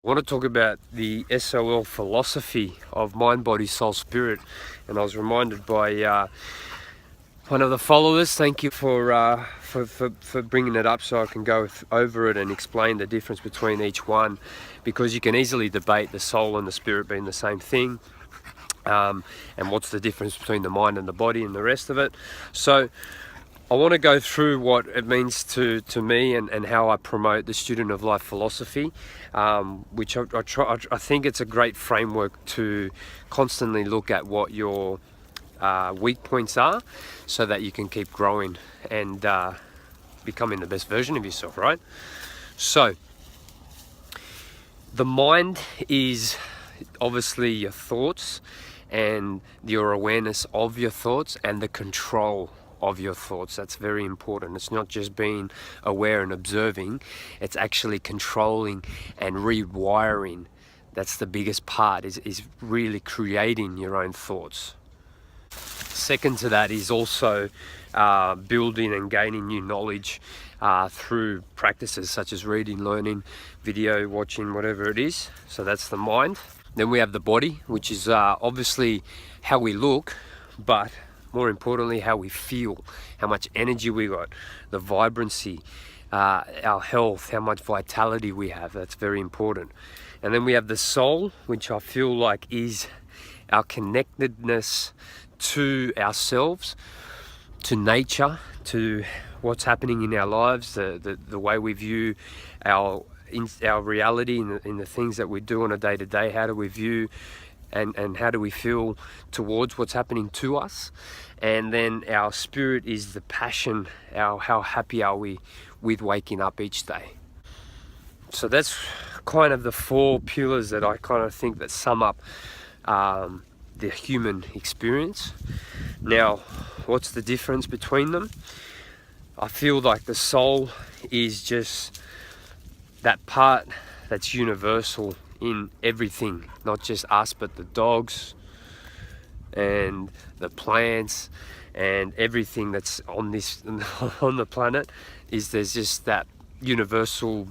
I want to talk about the SOL philosophy of mind, body, soul, spirit. And I was reminded by one of the followers. Thank you for bringing it up so I can go over it and explain the difference between each one, because you can easily debate the soul and the spirit being the same thing, and what's the difference between the mind and the body and the rest of it. So I want to go through what it means to me and how I promote the student of life philosophy, which I think it's a great framework to constantly look at what your weak points are, so that you can keep growing and becoming the best version of yourself, right? So the mind is obviously your thoughts and your awareness of your thoughts and the control of your thoughts. That's very important. It's not just being aware and observing, it's actually controlling and rewiring. That's the biggest part, is really creating your own thoughts. Second to that is also building and gaining new knowledge through practices such as reading, learning, video watching, whatever it is. So that's the mind. Then we have the body, which is obviously how we look, but more importantly how we feel, how much energy we got, the vibrancy, our health, how much vitality we have. That's very important. And then we have the soul, which I feel like is our connectedness to ourselves, to nature, to what's happening in our lives, the way we view our reality in the things that we do on a day-to-day. How do we view and how do we feel towards what's happening to us? And then our spirit is the passion, how happy are we with waking up each day. So that's kind of the four pillars that I kind of think that sum up the human experience. Now, what's the difference between them? I feel like the soul is just that part that's universal in everything, not just us, but the dogs and the plants and everything that's on this on the planet. Is there's just that universal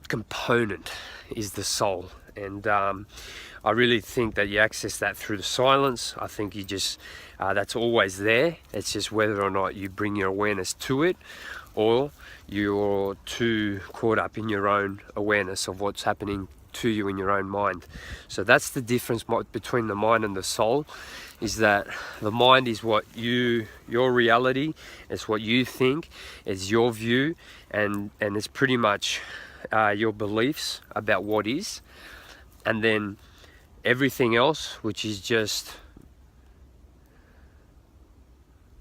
component is the soul. And I really think that you access that through the silence. I think you just that's always there. It's just whether or not you bring your awareness to it, or you're too caught up in your own awareness of what's happening to you in your own mind. So that's the difference between the mind and the soul, is that the mind is what your reality, it's what you think, it's your view, and it's pretty much your beliefs about what is. And then everything else, which is just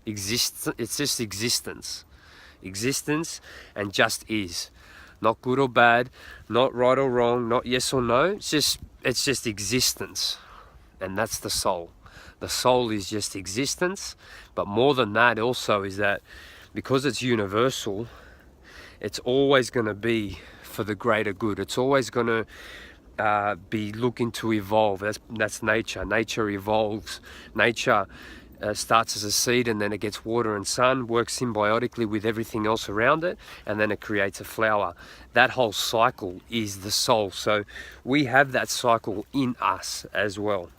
it's just existence and just is. Not good or bad, not right or wrong, not yes or no. It's just existence. And that's the soul. The soul is just existence. But more than that also is that because it's universal, it's always going to be for the greater good. It's always going to be looking to evolve. That's nature. Nature evolves. Nature starts as a seed, and then it gets water and sun, works symbiotically with everything else around it, and then it creates a flower. That whole cycle is the soul. So we have that cycle in us as well.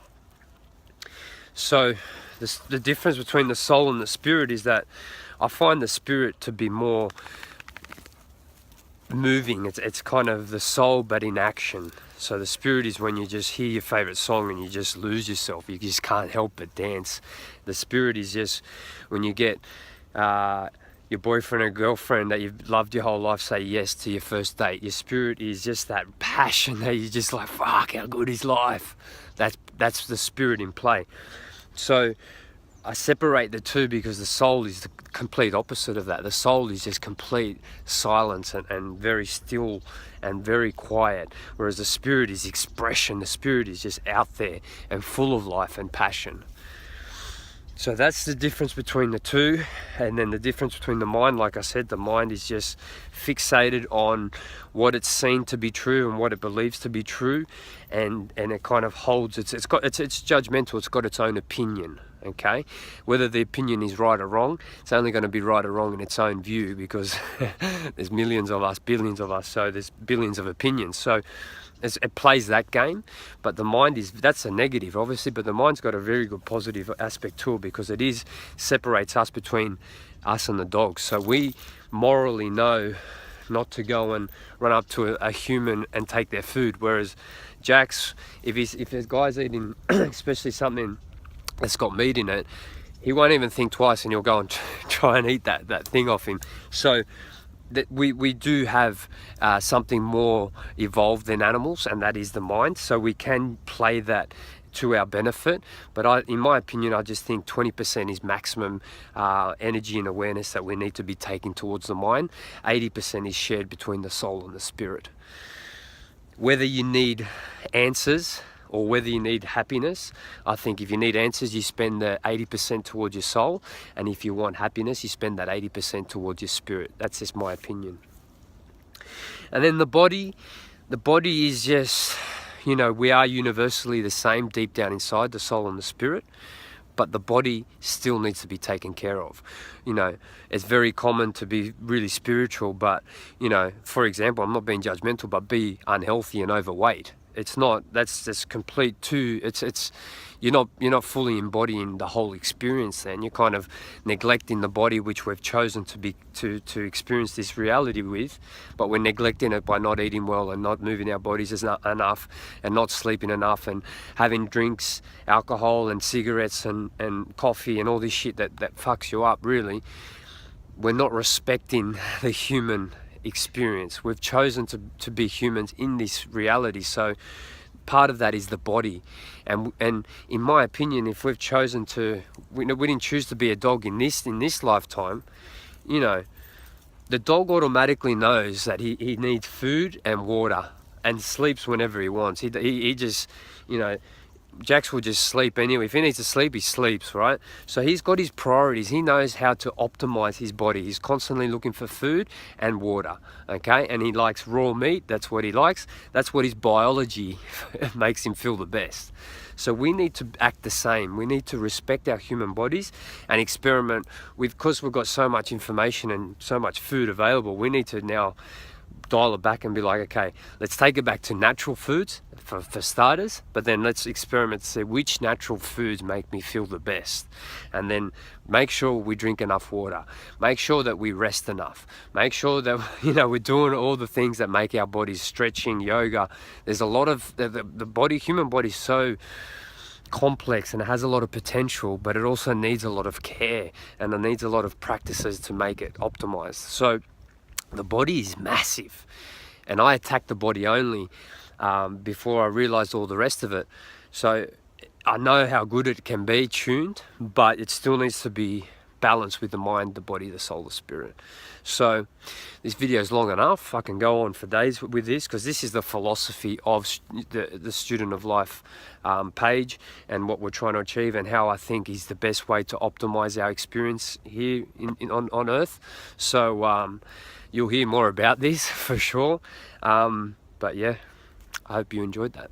So the difference between the soul and the spirit is that I find the spirit to be more moving. It's kind of the soul but in action. So the spirit is when you just hear your favorite song and you just lose yourself. You just can't help but dance. The spirit is just when you get your boyfriend or girlfriend that you've loved your whole life say yes to your first date. Your spirit is just that passion that you're just like, fuck, how good is life? That's the spirit in play. So I separate the two because the soul is the complete opposite of that. The soul is just complete silence and very still and very quiet, whereas the spirit is expression. The spirit is just out there and full of life and passion. So that's the difference between the two. And then the difference between the mind, like I said, the mind is just fixated on what it's seen to be true and what it believes to be true, and it kind of holds it's judgmental. It's got its own opinion. okay? Whether the opinion is right or wrong, it's only going to be right or wrong in its own view, because there's millions of us, billions of us, so there's billions of opinions. So it plays that game, but the mind that's a negative, obviously, but the mind's got a very good positive aspect to it, because it separates us between us and the dogs. So we morally know not to go and run up to a human and take their food, whereas Jax, if there's guys eating especially something that's got meat in it, he won't even think twice and he'll go and try and eat that thing off him. So that we do have something more evolved than animals, and that is the mind. So we can play that to our benefit, but in my opinion, I just think 20% is maximum energy and awareness that we need to be taking towards the mind. 80% is shared between the soul and the spirit. Whether you need answers or whether you need happiness, I think if you need answers, you spend the 80% towards your soul, and if you want happiness, you spend that 80% towards your spirit. That's just my opinion. And then the body is just, you know, we are universally the same deep down inside, the soul and the spirit, but the body still needs to be taken care of. You know, it's very common to be really spiritual, but, you know, for example, I'm not being judgmental, but be unhealthy and overweight. It's not, that's just complete you're not fully embodying the whole experience then. You're kind of neglecting the body which we've chosen to experience this reality with, but we're neglecting it by not eating well and not moving our bodies enough and not sleeping enough and having drinks, alcohol and cigarettes and coffee and all this shit that fucks you up, really. We're not respecting the human experience. We've chosen to be humans in this reality, so part of that is the body. And in my opinion, if we've chosen we didn't choose to be a dog in this lifetime, you know, the dog automatically knows that he needs food and water and sleeps whenever he wants. He just, you know, Jax will just sleep anyway. If he needs to sleep, he sleeps, right? So he's got his priorities. He knows how to optimize his body. He's constantly looking for food and water, okay? And he likes raw meat. That's what he likes. That's what his biology makes him feel the best. So we need to act the same. We need to respect our human bodies and experiment with, because we've got so much information and so much food available, we need to now dial it back and be like, okay, let's take it back to natural foods for starters, but then let's experiment to see which natural foods make me feel the best, and then make sure we drink enough water, make sure that we rest enough, make sure that, you know, we're doing all the things that make our bodies, stretching, yoga. There's a lot of human body is so complex and it has a lot of potential, but it also needs a lot of care and it needs a lot of practices to make it optimized. So the body is massive, and I attacked the body only before I realized all the rest of it. So I know how good it can be tuned, but it still needs to be balanced with the mind, the body, the soul, the spirit. So this video is long enough. I can go on for days with this, because this is the philosophy of the Student of Life page and what we're trying to achieve, and how I think is the best way to optimize our experience here on Earth. So you'll hear more about this for sure. But yeah, I hope you enjoyed that.